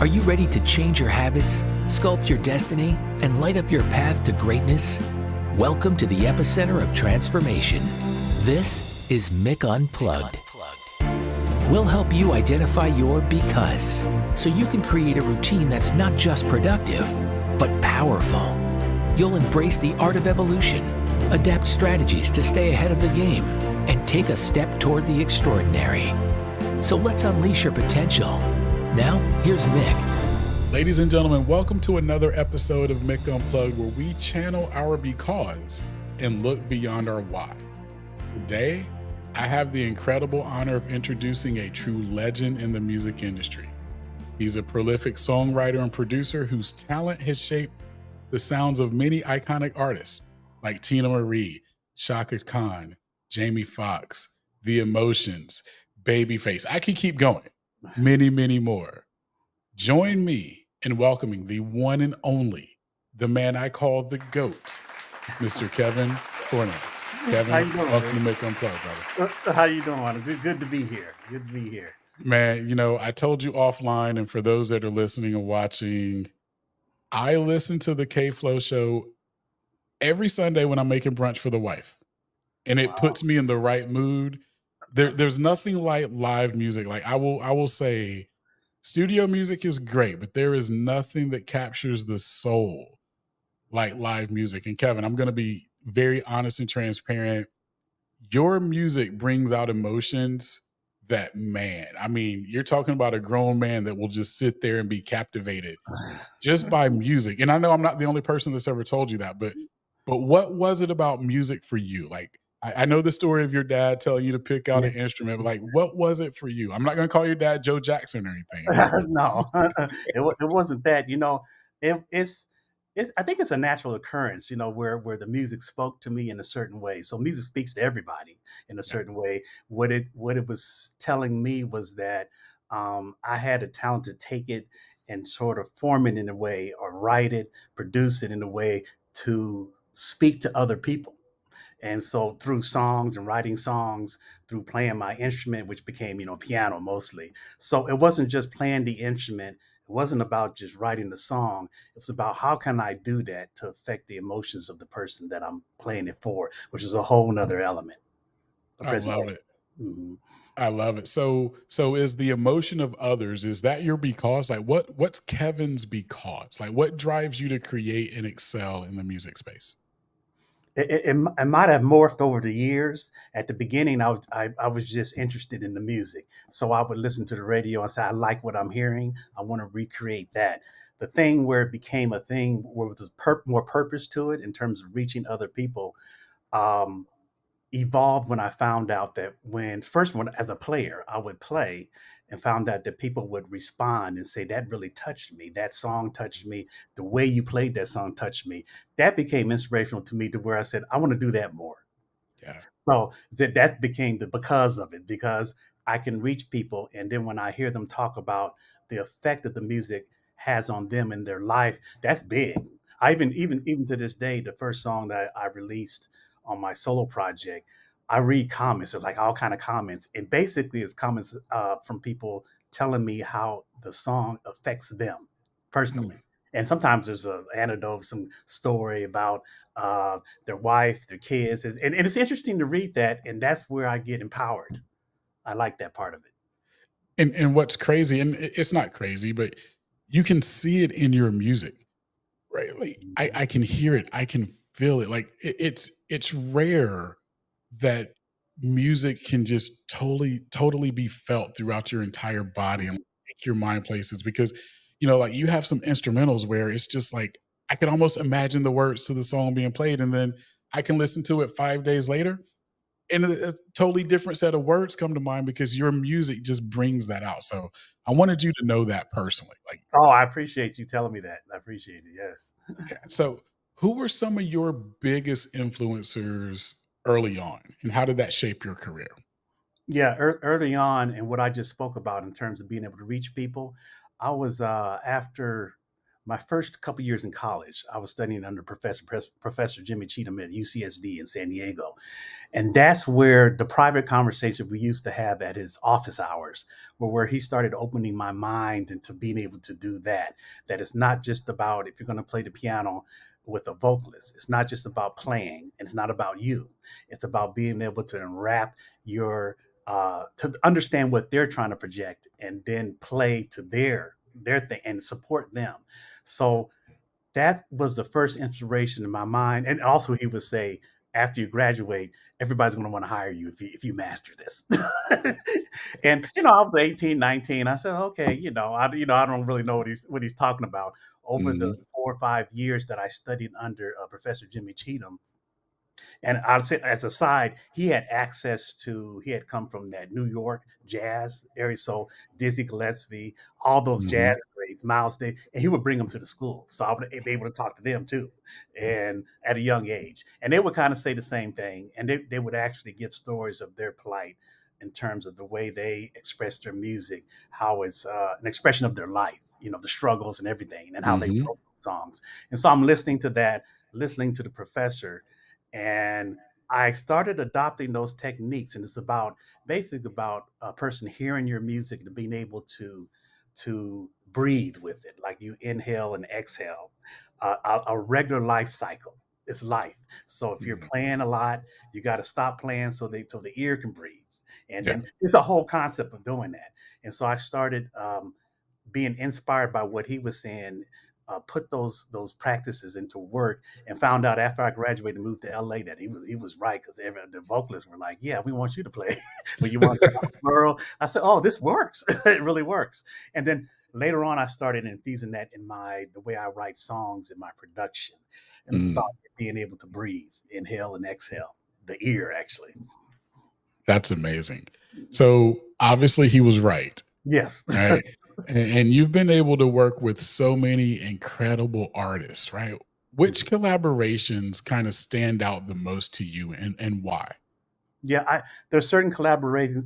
Are you ready to change your habits, sculpt your destiny, and light up your path to greatness? Welcome to the epicenter of transformation. This is Mick Unplugged. We'll help you identify your because, so you can create a routine that's not just productive, but powerful. You'll embrace the art of evolution, adapt strategies to stay ahead of the game, and take a step toward the extraordinary. So let's unleash your potential. Now, here's Mick. Ladies and gentlemen, welcome to another episode of Mick Unplugged, where we channel our because and look beyond our why. Today, I have the incredible honor of introducing a true legend in the music industry. He's a prolific songwriter and producer whose talent has shaped the sounds of many iconic artists like Teena Marie, Chaka Khan, Jamie Foxx, The Emotions, Babyface. I can keep going. Many, many more. Join me in welcoming the one and only, the man I call the GOAT, Mr. Kevin Flournoy. Kevin, How you doing, welcome man? to Mick Unplugged, brother. How you doing? Good to be here. Good to be here. Man, you know, I told you offline, and for those that are listening and watching, I listen to the K-Flow show every Sunday when I'm making brunch for the wife, and it puts me in the right mood. There's nothing like live music. Like I will say, studio music is great, but there is nothing that captures the soul like live music. And Kevin, I'm going to be very honest and transparent. Your music brings out emotions that, man, I mean, you're talking about a grown man that will just sit there and be captivated just by music. And I know I'm not the only person that's ever told you that, but what was it about music for you? Like, I know the story of your dad telling you to pick out an instrument, but like, what was it for you? I'm not going to call your dad Joe Jackson or anything. No, it wasn't that. I think it's a natural occurrence. Where the music spoke to me in a certain way. So music speaks to everybody in a certain way. What it was telling me was that I had a talent to take it and sort of form it in a way, or write it, produce it in a way to speak to other people. And so through songs and writing songs, through playing my instrument, which became, piano mostly. So it wasn't just playing the instrument. It wasn't about just writing the song. It was about how can I do that to affect the emotions of the person that I'm playing it for, which is a whole nother element. I love it. Mhm. I love it. So is the emotion of others, is that your because? Like what's Kevin's because? Like what drives you to create and excel in the music space? It might have morphed over the years. At the beginning, I was just interested in the music, so I would listen to the radio and say, "I like what I'm hearing. I want to recreate that." The thing where it became a thing where there was more purpose to it in terms of reaching other people, um, evolved when I found out that when as a player, I would play and found out that people would respond and say, that really touched me. That song touched me. The way you played that song touched me. That became inspirational to me to where I said, I want to do that more. Yeah. So that became the because of it, because I can reach people. And then when I hear them talk about the effect that the music has on them in their life, that's big. I even to this day, the first song that I released on my solo project, I read comments, like all kind of comments, and basically it's comments from people telling me how the song affects them personally. Mm. And sometimes there's an anecdote, some story about their wife, their kids, and it's interesting to read that, and that's where I get empowered. I like that part of it. And what's crazy, and it's not crazy, but you can see it in your music, right? Like I can hear it, I can feel it. Like it's rare that music can just totally be felt throughout your entire body and make your mind places, because like you have some instrumentals where it's just like I can almost imagine the words to the song being played, and then I can listen to it 5 days later and a totally different set of words come to mind because your music just brings that out. So I wanted you to know that personally. Like, Oh, I appreciate you telling me that. I appreciate it. Yes. yeah. So who were some of your biggest influencers early on, and how did that shape your career? Yeah, early on, and what I just spoke about in terms of being able to reach people, I was after my first couple years in college, I was studying under Professor Jimmy Cheatham at UCSD in San Diego. And that's where the private conversation we used to have at his office hours were where he started opening my mind into being able to do that. That it's not just about if you're going to play the piano with a vocalist, it's not just about playing and it's not about you. It's about being able to unwrap your to understand what they're trying to project and then play to their thing and support them. So that was the first inspiration in my mind. And also, he would say, after you graduate, everybody's going to want to hire you if you master this. And I was 18, 19. I said, okay, I don't really know what he's talking about. Over the Hmm. 4 or 5 years that I studied under Professor Jimmy Cheatham, and I'll say, as a side, he had come from that New York jazz area. So Dizzy Gillespie, all those Hmm. jazz greats, Miles Day, and he would bring them to the school. So I would be able to talk to them too. And at a young age. And they would kind of say the same thing. And they would actually give stories of their plight in terms of the way they express their music, how it's an expression of their life, the struggles and everything, and how they Hmm. wrote songs. And so I'm listening to that, listening to the professor, and I started adopting those techniques. And it's basically about a person hearing your music and being able to breathe with it, like you inhale and exhale. A regular life cycle is life. So if you're Hmm. playing a lot, you got to stop playing so the ear can breathe. And Yeah. then it's a whole concept of doing that. And so I started being inspired by what he was saying, put those practices into work, and found out after I graduated and moved to LA that he was right, because the vocalists were like, "Yeah, we want you to play when you want to Merle." I said, "Oh, this works. It really works." And then later on, I started infusing that in the way I write songs in my production, and it's about Mm. being able to breathe, inhale and exhale, the ear actually. That's amazing. So obviously he was right. Yes. Right. And you've been able to work with so many incredible artists, right? Which collaborations kind of stand out the most to you and why? Yeah, there's certain collaborations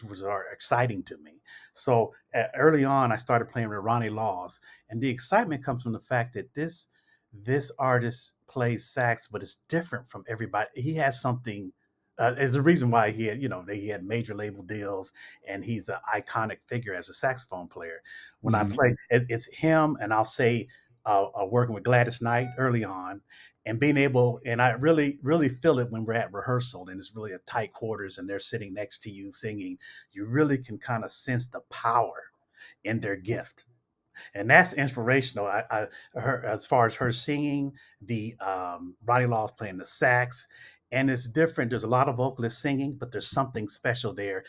which are exciting to me. So early on, I started playing with Ronnie Laws, and the excitement comes from the fact that this artist plays sax, but it's different from everybody. He has something. There's a reason why he had major label deals, and he's an iconic figure as a saxophone player. When I Mhm. play, it's him, and I'll say working with Gladys Knight early on, and being able, and I really really feel it when we're at rehearsal and it's really a tight quarters and they're sitting next to you singing. You really can kind of sense the power in their gift, and that's inspirational. Her, as far as her singing, the Ronnie Laws playing the sax, and it's different. There's a lot of vocalists singing, but there's something special there,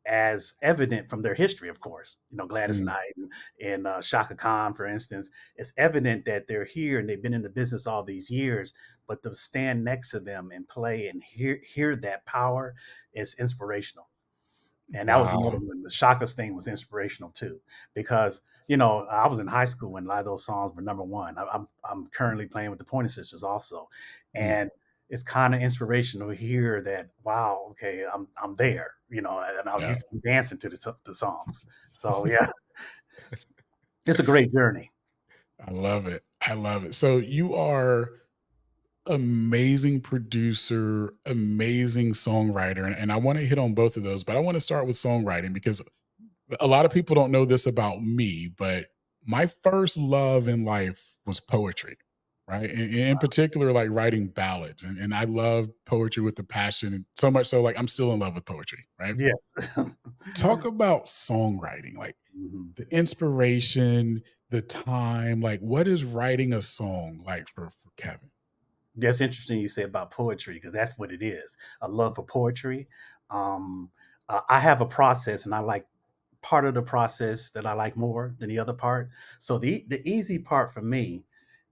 as evident from their history. Of course, Gladys Mm. Knight and Chaka Khan, for instance. It's evident that they're here and they've been in the business all these years. But to stand next to them and play and hear that power is inspirational. And that was another Wow. one. The Shaka's thing was inspirational too, because I was in high school when a lot of those songs were number one. I'm currently playing with the Pointer Sisters also, Mm. and it's kind of inspirational to hear that. Wow, okay, I'm there, and I Yeah. used to be dancing to the songs. So yeah, it's a great journey. I love it. I love it. So you are amazing producer, amazing songwriter, and I want to hit on both of those, but I want to start with songwriting because a lot of people don't know this about me, but my first love in life was poetry, right? And in particular, like writing ballads. And I love poetry with a passion. And so much so, like, I'm still in love with poetry, right? Yes. Talk about songwriting, like Mhm. the inspiration, the time, like, what is writing a song like for Kevin? That's interesting you say about poetry, because that's what it is, a love for poetry. Um, I have a process, and I like part of the process that I like more than the other part. So the easy part for me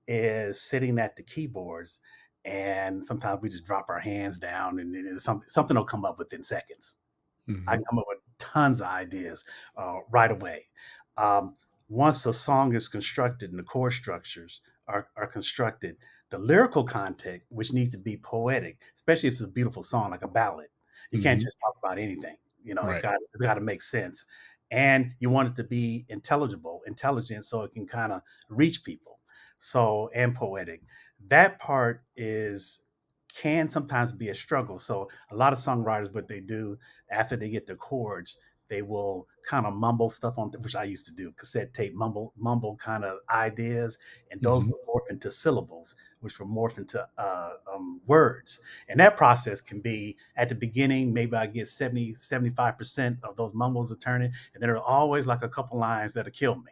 is sitting at the keyboards, and sometimes we just drop our hands down, and then something will come up within seconds. I Hmm. can come up with tons of ideas right away. Um, Once a song is constructed and the chord structures are constructed, the lyrical content, which needs to be poetic, especially if it's a beautiful song like a ballad, you can't Hmm. just talk about anything. It's Right. got to make sense. and you want it to be intelligent, so it can kind of reach people. So, and poetic. That part is can sometimes be a struggle. So a lot of songwriters, what they do after they get the chords, they will kind of mumble stuff on, which I used to do, cassette tape, mumble kind of ideas, and those Hmm. would morph into syllables, which will morph into words. And that process can be at the beginning, maybe I get 70, 75% of those mumbles are turning, and then there are always like a couple lines that'll kill me.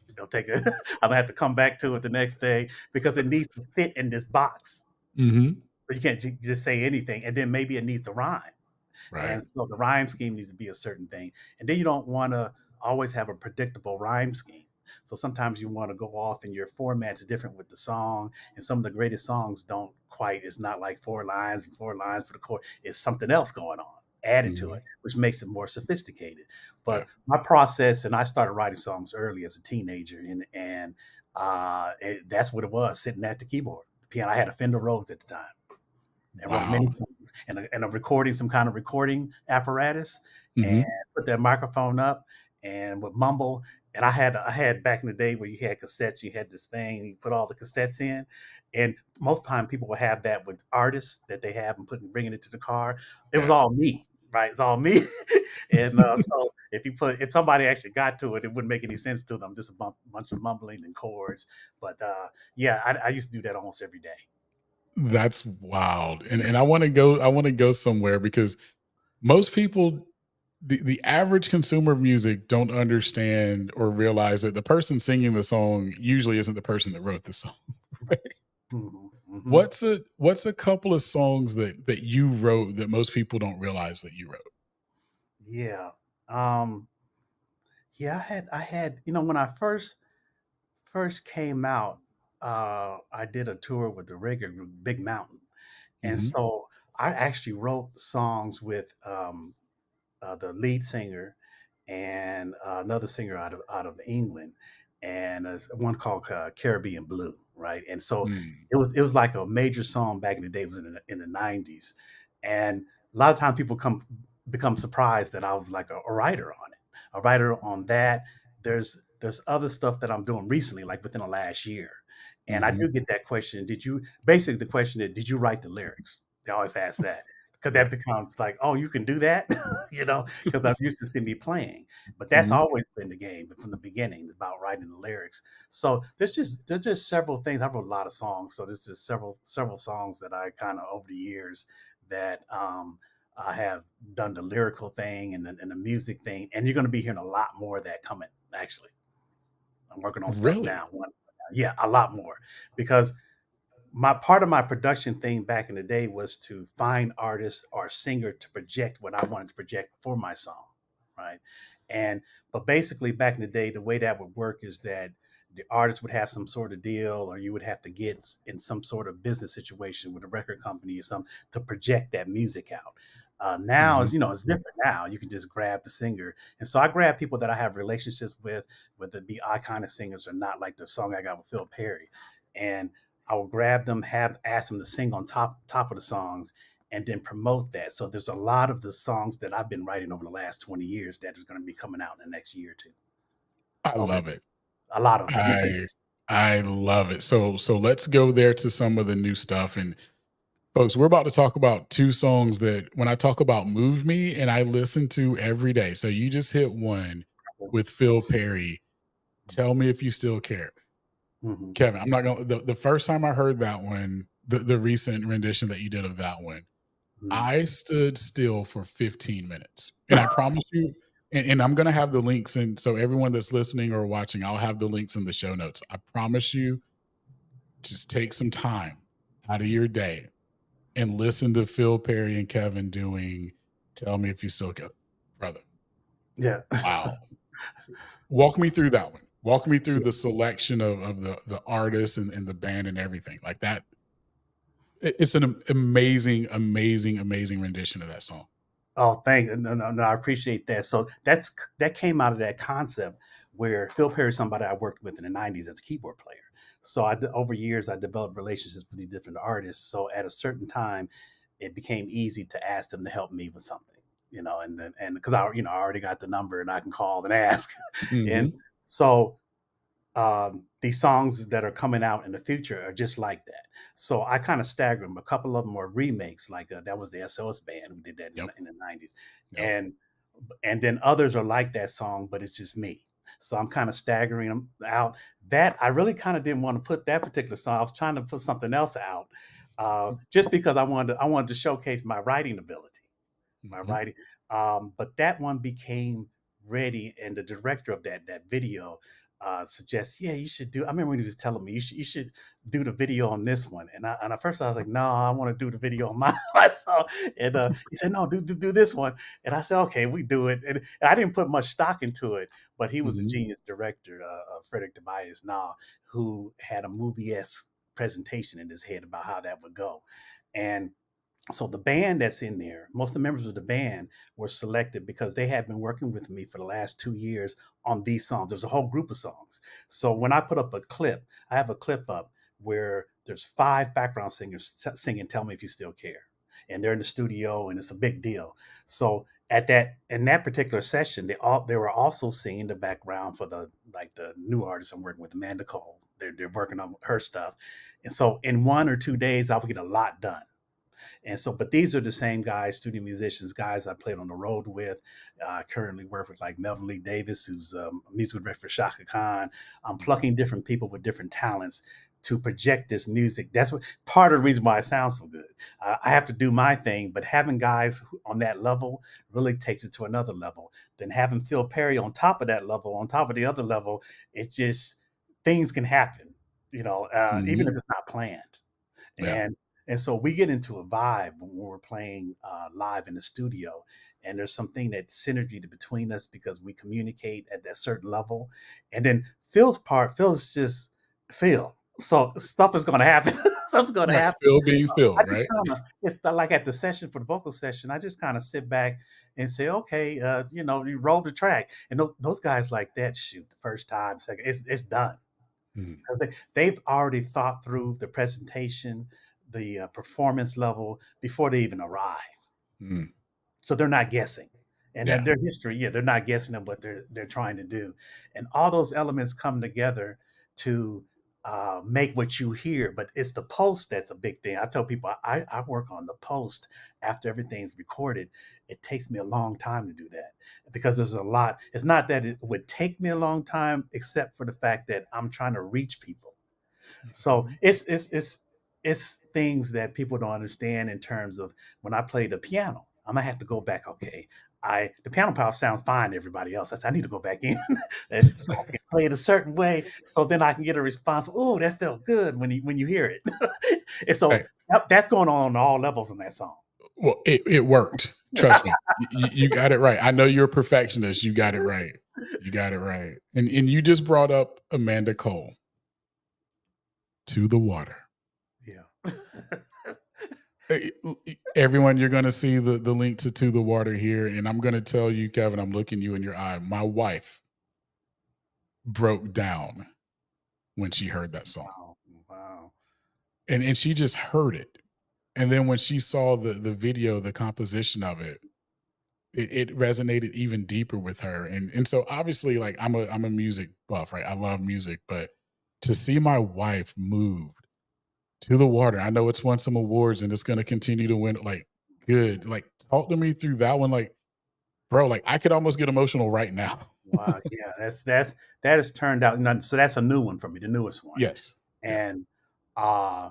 It'll take a, I'm gonna have to come back to it the next day because it needs to fit in this box. Hmm. So you can't just say anything, and then maybe it needs to rhyme. Right. And so the rhyme scheme needs to be a certain thing. And then you don't want to always have a predictable rhyme scheme. So sometimes you want to go off and your format's different with the song. And some of the greatest songs don't quite, it's not like 4 lines and 4 lines for the chord. It's something else going on added to Hmm. it, which makes it more sophisticated. Yeah. But my process, and I started writing songs early as a teenager, and that's what it was, sitting at the keyboard. The piano, I had a Fender Rhodes at the time and wrote Wow. many songs and a recording, some kind of recording apparatus, and Hmm. put that microphone up and would mumble. And I had back in the day where you had cassettes, you had this thing, you put all the cassettes in, and most time people will have that with artists that they have and bringing it to the car. It was Yeah. all me, right? It's all me, and so if somebody actually got to it, it wouldn't make any sense to them, just a bunch of mumbling and chords. But yeah, I used to do that almost every day. That's wild. And I want to go somewhere because most people, the average consumer of music, don't understand or realize that the person singing the song usually isn't the person that wrote the song. Right? Hmm. Hmm. What's a couple of songs that you wrote that most people don't realize that you wrote? Yeah. Um, yeah, I had, when I first came out, I did a tour with the reggae group Big Mountain. And Hmm. so I actually wrote songs with the lead singer and another singer out of England, and one called Caribbean Blue, right? And so Mm. it was like a major song back in the day. It was in the '90s, and a lot of times people become surprised that I was like a writer on it, a writer on that. There's other stuff that I'm doing recently, like within the last year, and I do Hmm. get that question. Did you basically the question is, did you write the lyrics? They always ask that because that Right. becomes like, oh, you can do that, because I'm used to seeing me playing. But that's Hmm. always been the game from the beginning about writing the lyrics. So there's just several things. I wrote a lot of songs, so there's just several songs that I kind of over the years that I have done the lyrical thing and the music thing, and you're going to be hearing a lot more of that coming. Actually, I'm working on stuff Really? now. Yeah, a lot more because my part of my production thing back in the day was to find artists or singer to project what I wanted to project for my song, right? And but basically back in the day, the way that would work is that the artist would have some sort of deal, or you would have to get in some sort of business situation with a record company or something to project that music out. Now, Hmm. it's different now. You can just grab the singer, and so I grab people that I have relationships with, whether it be iconic singers or not, like the song I got with Phil Perry, and I will grab them, have ask them to sing on top of the songs, and then promote that. So there's a lot of the songs that I've been writing over the last 20 years that is going to be coming out in the next year or two. I Over love it. a lot of them. I love it. So let's go there to some of the new stuff. And folks, we're about to talk about two songs that when I talk about move me and I listen to every day. So you just hit one with Phil Perry. Tell me if you still care. Hmm. Kevin, I'm not gonna the first time I heard that one, the recent rendition that you did of that one, Hmm. I stood still for 15 minutes. And I promise you, and I'm gonna have the links, and so everyone that's listening or watching, I'll have the links in the show notes. I promise you, just take some time out of your day and listen to Phil Perry and Kevin doing Tell Me If You Still Care. Brother, Yeah. wow. Walk me through that one. Walk me through the selection of the artists and the band and everything. Like that, it's an amazing, amazing, amazing rendition of that song. Oh, thank no, no, no. I appreciate that. So that came out of that concept where Phil Perry is somebody I worked with in the '90s as a keyboard player. So over years I developed relationships with these different artists. So at a certain time, it became easy to ask them to help me with something. and because I already got the number and I can call and ask. And Hmm. so these songs that are coming out in the future are just like that. So I kind of stagger them. A couple of them are remakes, like that was the SOS band who did that Yep. in the 90s. Yep. And then others are like that song, but it's just me. So I'm kind of staggering them out. That I really kind of didn't want to put that particular song. I was trying to put something else out, just because I wanted to showcase my writing ability, my Hmm. writing. But that one became ready, and the director of that video suggests, yeah, you should do. I remember when he was telling me you should do the video on this one, and at first I was like, no, I want to do the video on my myself. And he said, no, do this one, and I said, okay, we do it. And I didn't put much stock into it, but he was a Hmm. genius director, Frederick Tobias now, who had a movie-esque presentation in his head about how that would go, and so the band that's in there, most of the members of the band were selected because they had been working with me for the last 2 years on these songs. There's a whole group of songs. So when I put up a clip, I have a clip up where there's 5 background singers singing "Tell Me If You Still Care," and they're in the studio, and it's a big deal. So in that particular session, they were also singing the background for the new artist I'm working with, Amanda Cole. They're working on her stuff, and so in 1 or 2 days, I will get a lot done. And so, but these are the same guys, studio musicians, guys I played on the road with. Currently work with like Melvin Lee Davis, who's a musical director for Chaka Khan. I'm plucking different people with different talents to project this music. That's what part of the reason why it sounds so good. I have to do my thing, but having guys on that level really takes it to another level. Then having Phil Perry on top of that level, on top of the other level, it just things can happen, even if Hmm. it's not planned. Yeah. And so we get into a vibe when we're playing live in the studio, and there's something that synergy between us because we communicate at that certain level. And then Phil's just Phil. So stuff is going to happen. Stuff's going to Right. happen. Phil being Phil, I just right? kind of, it's like at the session for the vocal session, I just kind of sit back and say, okay, you roll the track. And those guys like that, shoot, the first time, second, it's done. Mhm. Because they've already thought through the presentation, the performance level before they even arrive. Mm. So they're not guessing. And then Yeah. their history, yeah, they're not guessing at what they're trying to do. And all those elements come together to make what you hear. But it's the post that's a big thing. I tell people I work on the post after everything's recorded. It takes me a long time to do that because there's a lot. It's not that it would take me a long time, except for the fact that I'm trying to reach people. So Mhm. it's things that people don't understand in terms of when I play the piano. I'm gonna have to go back. Okay, the piano part sounds fine to everybody else. I need to go back in, and so I can play it a certain way, so then I can get a response. Oh, that felt good when you hear it. And so Hey, that's going on all levels in that song. well, it worked. Trust me. You got it right. I know you're a perfectionist. You got it right. You got it right. And you just brought up Amanda Cole, To the Water. Yeah. Eh, Everyone, you're going to see the link to the Water here, and I'm going to tell you, Kevin. I'm looking you in your eye. My wife broke down when she heard that song, Wow. Wow. and she just heard it, and then when she saw the video, the composition of it, it resonated even deeper with her. And so obviously, like, I'm a music buff, right? I love music, but to see my wife moved to the Water, I know it's won some awards and it's going to continue to win. Like, good. Like, talk to me through that one. Like, bro, like, I could almost get emotional right now. Wow. Yeah. That has turned out. So that's a new one for me, the newest one. Yes. Yeah. And uh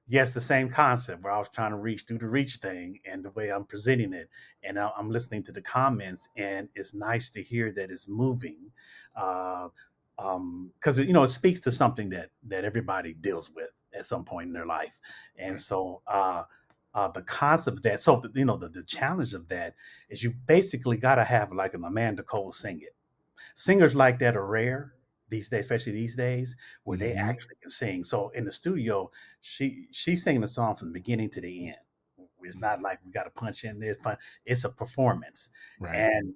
yes, the same concept where I was trying to do the reach thing and the way I'm presenting it. And I'm listening to the comments, and it's nice to hear that it's moving. Uh, because it speaks to something that everybody deals with at some point in their life. And Right. so the concept of that, so the challenge of that is you basically got to have like an Amanda Cole sing it. Singers like that are rare these days, especially these days, where they Hmm. actually can sing. So in the studio, she's singing the song from the beginning to the end. It's not like we got to punch in this. It's a performance, Right. and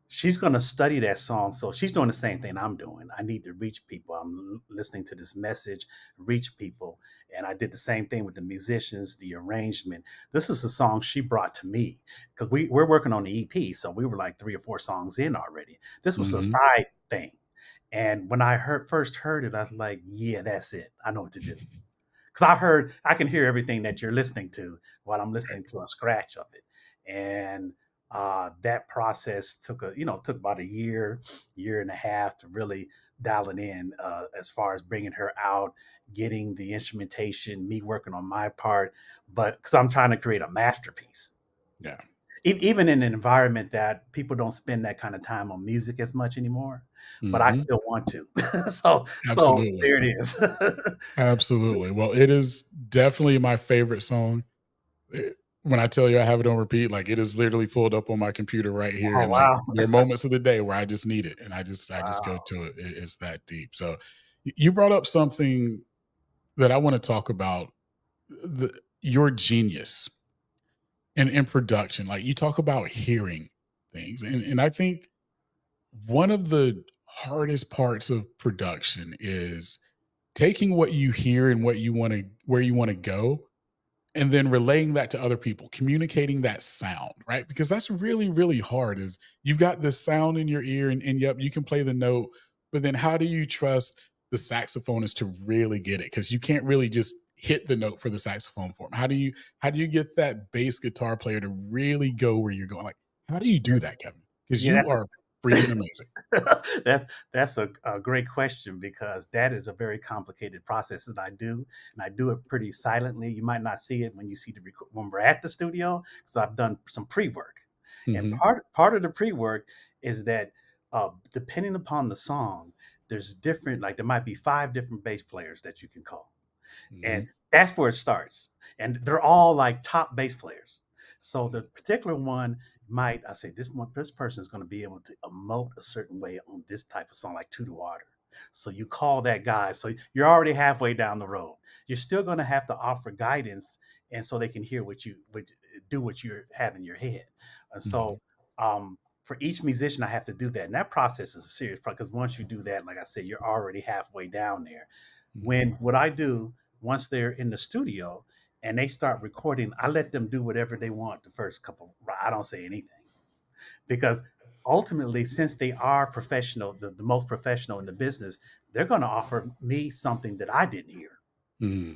she's going to study that song. So she's doing the same thing I'm doing. I need to reach people. I'm listening to this message, reach people. And I did the same thing with the musicians, the arrangement. This is a song she brought to me because we're working on the EP. So we were like 3 or 4 songs in already. This was a Mm-hmm. side thing. And when I first heard it, I was like, yeah, that's it. I know what to do. Because I can hear everything that you're listening to while I'm listening to a scratch of it. And that process took about a year and a half to really dial it in, as far as bringing her out, getting the instrumentation, me working on my part, but because I'm trying to create a masterpiece. Yeah. Even in an environment that people don't spend that kind of time on music as much anymore, but I Mm-hmm. still want to. So Absolutely. there it is. Absolutely. Well, it is definitely my favorite song. When I tell you I have it on repeat, like it is literally pulled up on my computer right here. Oh And like wow. there are moments of the day where I just need it and I just go Wow. to it. It's that deep. So you brought up something that I want to talk about, your genius in production. Like you talk about hearing things. And I think one of the hardest parts of production is taking what you hear and what you want to where you want to go and then relaying that to other people, communicating that sound, right? Because that's really, really hard. Is you've got this sound in your ear, and yep, you can play the note, but then how do you trust the saxophonist to really get it? Because you can't really just hit the note for the saxophone for them. How do you get that bass guitar player to really go where you're going? Like, how do you do that, Kevin? Because Yeah, you are freaking amazing. that's a great question because that is a very complicated process that I do, and I do it pretty silently. You might not see it when you see when we're at the studio because I've done some pre-work, and Hmm. part of the pre-work is that depending upon the song, there's different like there might be 5 different bass players that you can call, and Hmm. that's where it starts. And they're all like top bass players. So the particular one might I say this person is going to be able to emote a certain way on this type of song, like To the Water. So you call that guy. So you're already halfway down the road. You're still going to have to offer guidance, and so they can hear do what you have in your head. And Hmm. so for each musician, I have to do that, and that process is a serious because once you do that, like I said, you're already halfway down there. When Hmm. what I do once they're in the studio and they start recording, I let them do whatever they want the first couple. I don't say anything because ultimately, since they are professional, the most professional in the business, they're going to offer me something that I didn't hear. Hmm.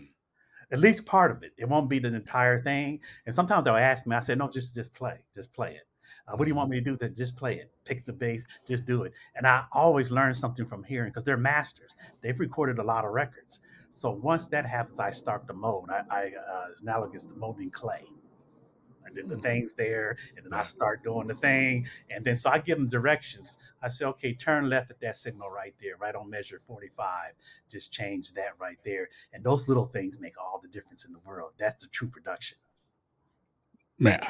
At least part of it. It won't be the entire thing. And sometimes they'll ask me. I said, "No, just play it. What do you Hmm. want me to do? Just play it. Pick the bass, just do it." And I always learn something from hearing because they're masters. They've recorded a lot of records. So once that happens, I start the mode. It's analogous to molding clay. And then the Hmm. thing's there, and then I Yeah. start doing the thing, and then so I give them directions. I say, okay, turn left at that signal right there, right on measure 45. Just change that right there, and those little things make all the difference in the world. That's the true production. Man,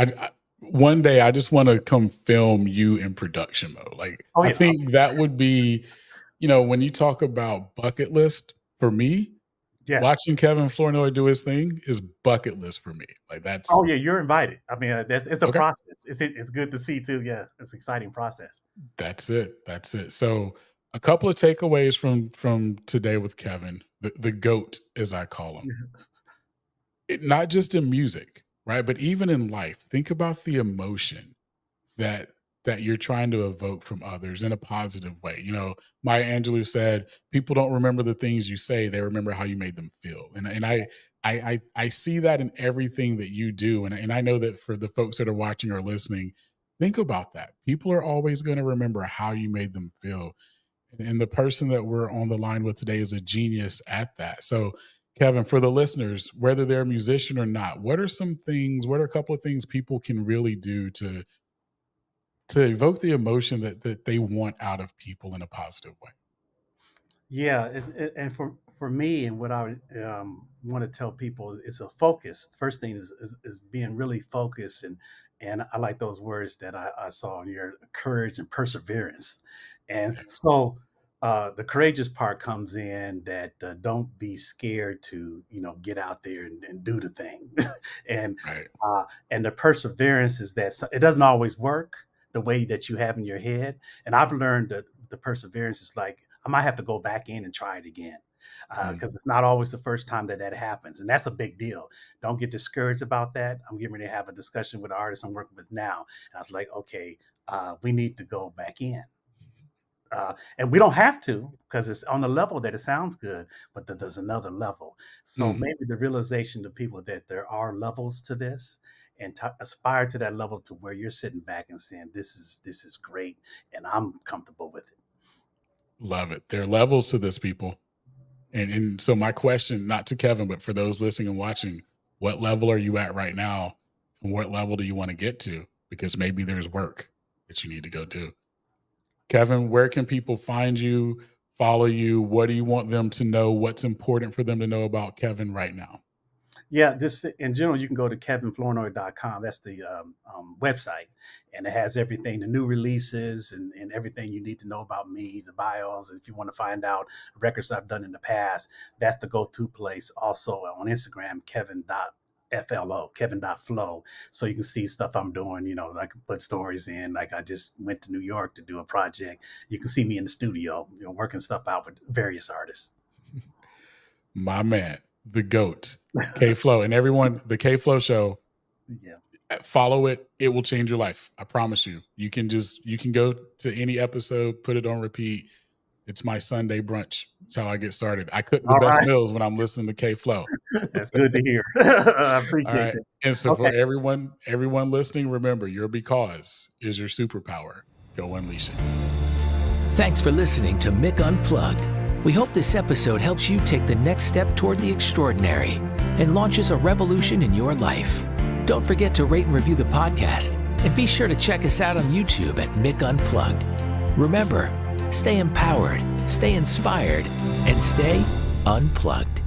one day I just want to come film you in production mode. Like, Oh I yeah, think that would be, when you talk about bucket list for me, yes. watching Kevin Flournoy do his thing is bucket list for me. Like, Oh yeah, you're invited. I mean, it's a okay. process. It's good to see too. Yeah, it's an exciting process. That's it. That's it. So, a couple of takeaways from today with Kevin, the goat, as I call him. Not just in music, right? But even in life, think about the emotion that you're trying to evoke from others in a positive way. Maya Angelou said, "People don't remember the things you say; they remember how you made them feel." And I see that in everything that you do, and I know that for the folks that are watching or listening, think about that. People are always going to remember how you made them feel, and the person that we're on the line with today is a genius at that. So. Kevin, for the listeners, whether they're a musician or not, what are some things, what are a couple of things people can really do to evoke the emotion that they want out of people in a positive way? Yeah, and for me, and what I want to tell people is a focus. First thing is being really focused, and I like those words that I saw in your courage and perseverance. And Yeah. so the courageous part comes in that don't be scared to get out there and do the thing, and Right. and the perseverance is that it doesn't always work, the way that you have in your head. And I've learned that the perseverance is like, I might have to go back in and try it again. Because it's not always the first time that happens. And that's a big deal. Don't get discouraged about that. I'm getting ready to have a discussion with the artist I'm working with now. And I was like, okay, we need to go back in. And we don't have to, because it's on the level that it sounds good, but there's another level. So maybe the realization to people that there are levels to this, and aspire to that level to where you're sitting back and saying, this is great, and I'm comfortable with it. Love it. There are levels to this, people. And so my question, not to Kevin, but for those listening and watching, what level are you at right now? And what level do you want to get to? Because maybe there's work that you need to go do. Kevin, where can people find you, follow you? What do you want them to know? What's important for them to know about Kevin right now? Yeah, just in general, you can go to kevinflournoy.com. That's the website. And it has everything, the new releases and everything you need to know about me, the bios. And if you want to find out records I've done in the past, that's the go-to place. Also on Instagram, kevin.flow. So you can see stuff I'm doing, you know, I can put stories in, like I just went to New York to do a project. You can see me in the studio, you know, working stuff out with various artists. My man, the GOAT, K-Flow, and everyone, the K-Flow show. Yeah. Follow it. It will change your life. I promise you. You can go to any episode, put it on repeat. It's my Sunday brunch. That's how I get started. I cook the best meals when I'm listening to K-Flow. That's good to hear. I appreciate it. And so for everyone listening, remember, your because is your superpower. Go unleash it. Thanks for listening to Mick Unplugged. We hope this episode helps you take the next step toward the extraordinary and launches a revolution in your life. Don't forget to rate and review the podcast, and be sure to check us out on YouTube at Mick Unplugged. Remember, stay empowered, stay inspired, and stay unplugged.